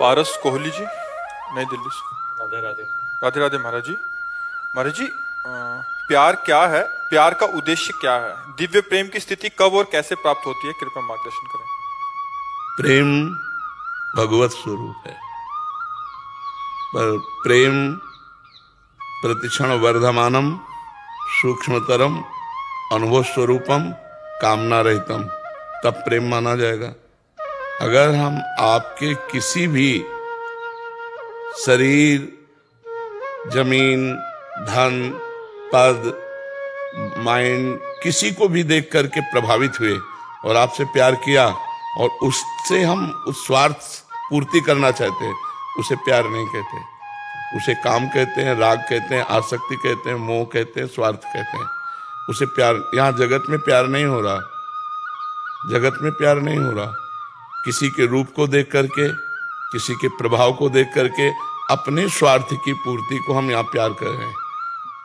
पारस कोहली जी, नई दिल्ली से। राधे राधे। राधे राधे महाराज जी। महाराज जी, प्यार क्या है? प्यार का उद्देश्य क्या है? दिव्य प्रेम की स्थिति कब और कैसे प्राप्त होती है? कृपया मार्गदर्शन करें। प्रेम भगवत स्वरूप है, पर प्रेम प्रतिक्षण वर्धमानम सूक्ष्मतरम अनुभव स्वरूपम कामना रहितम, तब प्रेम माना जाएगा। अगर हम आपके किसी भी शरीर, जमीन, धन, पद, माइंड, किसी को भी देख करके प्रभावित हुए और आपसे प्यार किया और उससे हम उस स्वार्थ पूर्ति करना चाहते हैं, उसे प्यार नहीं कहते, उसे काम कहते हैं, राग कहते हैं, आसक्ति कहते हैं, मोह कहते हैं, स्वार्थ कहते हैं। उसे प्यार, यहाँ जगत में प्यार नहीं हो रहा, जगत में प्यार नहीं हो रहा। किसी के रूप को देख करके, किसी के प्रभाव को देख करके अपने स्वार्थ की पूर्ति को हम यहाँ प्यार कर रहे हैं।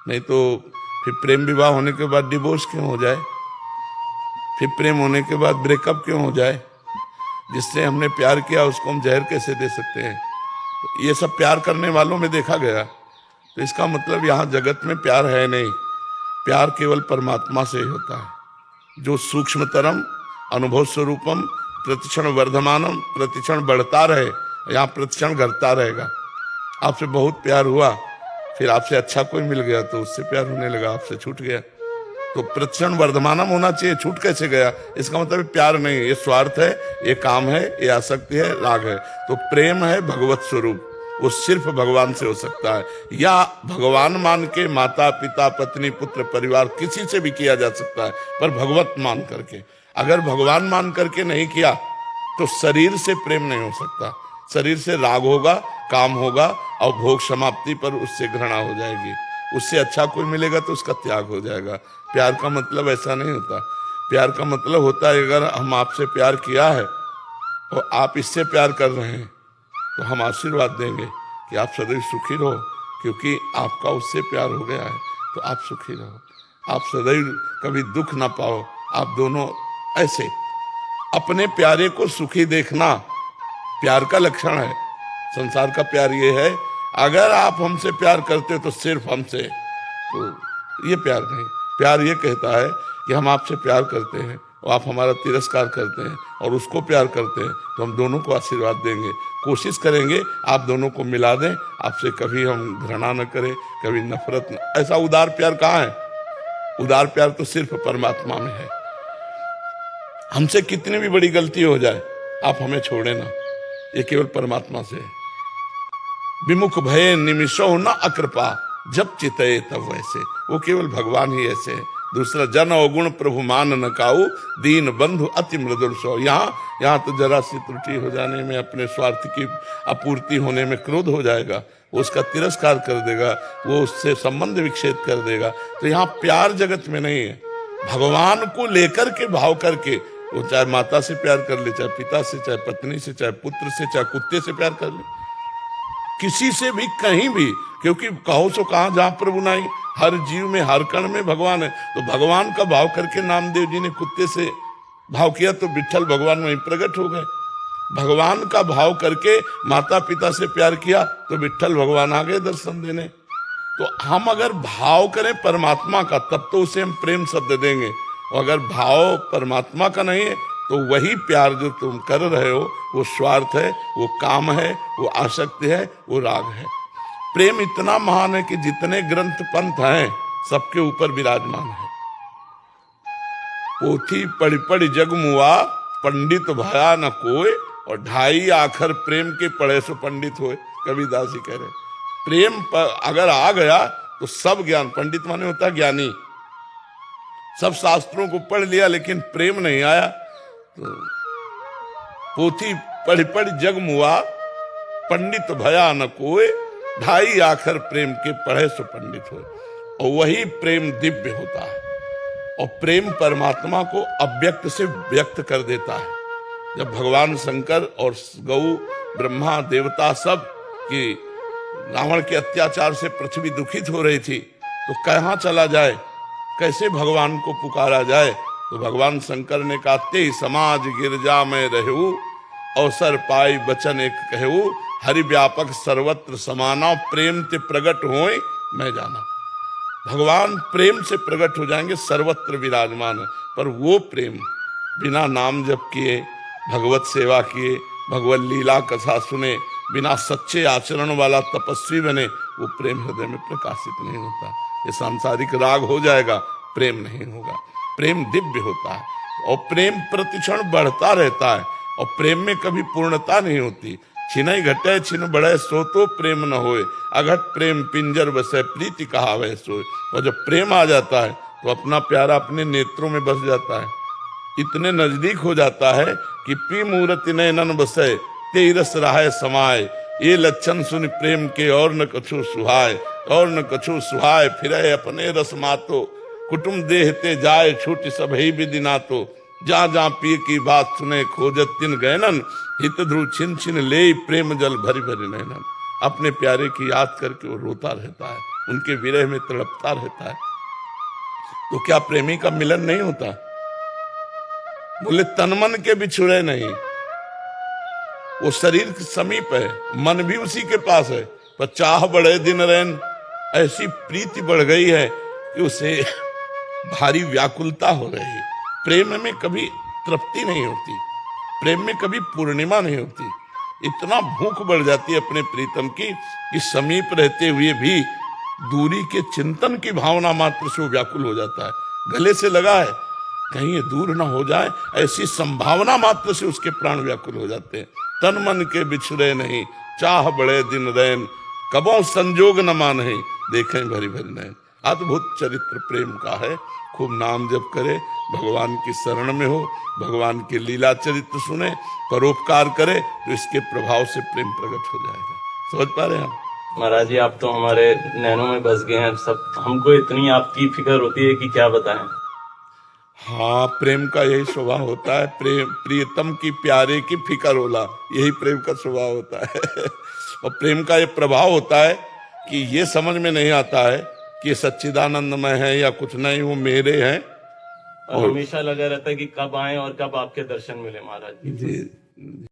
नहीं तो फिर प्रेम विवाह होने के बाद डिवोर्स क्यों हो जाए? फिर प्रेम होने के बाद ब्रेकअप क्यों हो जाए? जिससे हमने प्यार किया उसको हम जहर कैसे दे सकते हैं? तो ये सब प्यार करने वालों में देखा गया। तो इसका मतलब यहाँ जगत में प्यार है नहीं, प्यार केवल परमात्मा से ही होता है, जो सूक्ष्मतरम अनुभव स्वरूपम प्रतिक्षण वर्धमानम, प्रतिक्षण बढ़ता रहे, यहाँ प्रतिक्षण घटता रहेगा। आपसे बहुत प्यार हुआ, फिर आपसे अच्छा कोई मिल गया तो उससे प्यार होने लगा, आपसे छूट गया, तो प्रतिक्षण वर्धमानम होना चाहिए। छूट कैसे गया? इसका मतलब प्यार नहीं, ये स्वार्थ है, ये काम है, ये आसक्ति है, राग है। तो प्रेम है भगवत स्वरूप, वो सिर्फ भगवान से हो सकता है, या भगवान मान के माता पिता पत्नी पुत्र परिवार किसी से भी किया जा सकता है, पर भगवत मान करके। अगर भगवान मान करके नहीं किया तो शरीर से प्रेम नहीं हो सकता, शरीर से राग होगा, काम होगा और भोग समाप्ति पर उससे घृणा हो जाएगी, उससे अच्छा कोई मिलेगा तो उसका त्याग हो जाएगा। प्यार का मतलब ऐसा नहीं होता। प्यार का मतलब होता है, अगर हम आपसे प्यार किया है और आप इससे प्यार कर रहे हैं तो हम आशीर्वाद देंगे कि आप सदैव सुखी रहो, क्योंकि आपका उससे प्यार हो गया है, तो आप सुखी रहो, आप सदैव कभी दुख ना पाओ। आप दोनों ऐसे अपने प्यारे को सुखी देखना प्यार का लक्षण है। संसार का प्यार ये है, अगर आप हमसे प्यार करते हो तो सिर्फ हमसे, तो ये प्यार नहीं। प्यार ये कहता है कि हम आपसे प्यार करते हैं और आप हमारा तिरस्कार करते हैं और उसको प्यार करते हैं, तो हम दोनों को आशीर्वाद देंगे, कोशिश करेंगे आप दोनों को मिला दें, आपसे कभी हम घृणा न करें, कभी नफरत न। ऐसा उदार प्यार कहाँ है? उदार प्यार तो सिर्फ परमात्मा में है। हमसे कितनी भी बड़ी गलती हो जाए आप हमें छोड़े ना, ये केवल परमात्मा से है। विमुख भय निमिषो न अकृपा, जब चितये तब वैसे, वो केवल भगवान ही ऐसे है। दूसरा, जन अवगुण प्रभु मान न काऊ, दीन बंधु अति मृदुल सो। यहाँ तो जरा सी त्रुटि हो जाने में, अपने स्वार्थ की अपूर्ति होने में क्रोध हो जाएगा, वो उसका तिरस्कार कर देगा, वो उससे संबंध विच्छेद कर देगा। तो यहाँ प्यार जगत में नहीं है, भगवान को लेकर के भाव करके, वो चाहे माता से प्यार कर ले, चाहे पिता से, चाहे पत्नी से, चाहे पुत्र से, चाहे कुत्ते से प्यार कर ले, किसी से भी, कहीं भी, क्योंकि कहो सो कहाँ जहाँ प्रभु नहीं, हर जीव में हर कण में भगवान है। तो भगवान का भाव करके नामदेव जी ने कुत्ते से भाव किया तो विट्ठल भगवान वहीं प्रकट हो गए। भगवान का भाव करके माता पिता से प्यार किया तो विट्ठल भगवान आ गए दर्शन देने। तो हम अगर भाव करें परमात्मा का, तब तो उसे हम प्रेम शब्द देंगे, और अगर भाव परमात्मा का नहीं है तो वही प्यार जो तुम कर रहे हो वो स्वार्थ है, वो काम है, वो आसक्ति है, वो राग है। प्रेम इतना महान है कि जितने ग्रंथ पंथ हैं सबके ऊपर विराजमान है। पोथी पढ़ी पढ़ी जग मुआ, पंडित भया न कोय, और ढाई आखर प्रेम के पढ़े सो पंडित होए, कबीरदास जी कह रहे। प्रेम अगर आ गया तो सब ज्ञान, पंडित माने होता ज्ञानी, सब शास्त्रों को पढ़ लिया लेकिन प्रेम नहीं आया तो पोथी पढ़ी पढ़ी जग मुआ, पंडित भया न कोय, ढाई आखर प्रेम के पढ़े सो पंडित हो। और वही प्रेम दिव्य होता है, और प्रेम परमात्मा को अव्यक्त से व्यक्त कर देता है। जब भगवान शंकर और गौ ब्रह्मा देवता सब की रावण के अत्याचार से पृथ्वी दुखित हो रही थी, तो कहाँ चला जाए, कैसे भगवान को पुकारा जाए? तो भगवान शंकर ने कहा, ते समाज गिरजा में रहू, अवसर पाई बचन एक कहू, हरि व्यापक सर्वत्र समाना, प्रेम ते प्रगट होए मैं जाना। भगवान प्रेम से प्रकट हो जाएंगे, सर्वत्र विराजमान है। पर वो प्रेम बिना नाम जप किए, भगवत सेवा किए, भगवत लीला कथा सुने, बिना सच्चे आचरण वाला तपस्वी बने, वो प्रेम हृदय में प्रकाशित नहीं होता। ये सांसारिक राग हो जाएगा, प्रेम नहीं होगा। प्रेम दिव्य होता है और प्रेम प्रतिक्षण बढ़ता रहता है, और प्रेम में कभी पूर्णता नहीं होती। छिनई घटे छिन बढ़े सो तो प्रेम न होए, अघट प्रेम पिंजर बसे प्रीति कहावे सोए। और जब प्रेम आ जाता है तो अपना प्यारा अपने नेत्रों में बस जाता है, इतने नजदीक हो जाता है कि पी मूरति नयनन बसे ते रस रहाय समाय। ये लक्षण सुन प्रेम के और न कछु सुहाय, और न कछु सुहाय फिरे अपने रस मातो। कुटुम देहते जाए छूट सब ही विधि नातो, जा जा पिए की बात सुने खोजत तिन गैनन। हित ध्रुव छिन छिन ले प्रेम जल भरी भरी नैनन। अपने प्यारे की याद करके वो रोता रहता है, उनके विरह में तड़पता रहता है। तो क्या प्रेमी का मिलन नहीं होता? बोले तन मन के बिछुड़े नहीं, वो शरीर के समीप है, मन भी उसी के पास है, पर चाह बढ़े दिन रैन। ऐसी प्रीति बढ़ गई है कि उसे भारी व्याकुलता हो रही है। प्रेम में कभी तृप्ति नहीं होती, प्रेम में कभी पूर्णिमा नहीं होती। इतना भूख बढ़ जाती है अपने प्रीतम की कि समीप रहते हुए भी दूरी के चिंतन की भावना मात्र से वो व्याकुल हो जाता है। गले से लगा है, कहीं ये दूर ना हो जाए, ऐसी संभावना मात्र से उसके प्राण व्याकुल हो जाते हैं। तन मन के बिछुड़े नहीं, चाह बड़े दिन रैन। कबों संजोग न माने, देखें भरी भरी नैन। अद्भुत चरित्र प्रेम का है। खूब नाम जप करे, भगवान की शरण में हो, भगवान के लीला चरित्र सुने, परोपकार करे, तो इसके प्रभाव से प्रेम प्रकट हो जाएगा। समझ पा रहे हैं आप? महाराज जी, आप तो हमारे नैनों में बस गए हैं सब। हमको इतनी आपकी फिक्र होती है कि क्या बताएं। हाँ, प्रेम का यही स्वभाव होता है। प्रेम प्रियतम की प्यारे की फिकर होला, यही प्रेम का स्वभाव होता है। और प्रेम का ये प्रभाव होता है कि ये समझ में नहीं आता है कि सच्चिदानंदमय है या कुछ नहीं, वो मेरे हैं। और हमेशा लगा रहता है कि कब आए और कब आपके दर्शन मिले महाराज जी। जी।